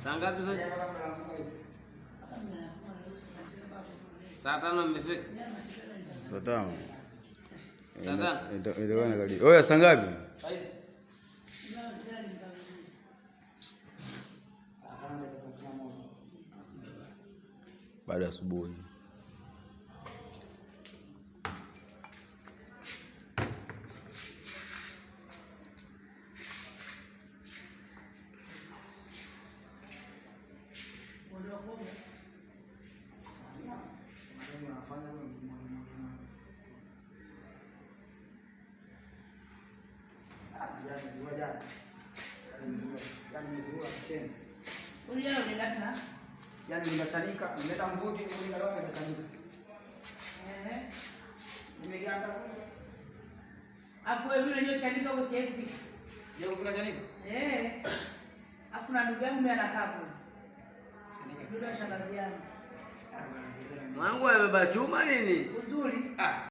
Saa ngapi sasa? Saa 5 mmefika? Saa 5. Saa 5. Ndio kana kali. Oya saa ngapi? Baada ya asubuhi. Yani nimechanika, nimeleta mvudi, nimeleta yote nimechanika. Nimeganda. Afu wewe unajua chanika kwa sababu fika. Je, unafika chanika? Afu na ndugu yangu mimi anakaa kule. Chanika ndio shangazi yangu. Mwanangu amebeba chuma nini? Uzuri.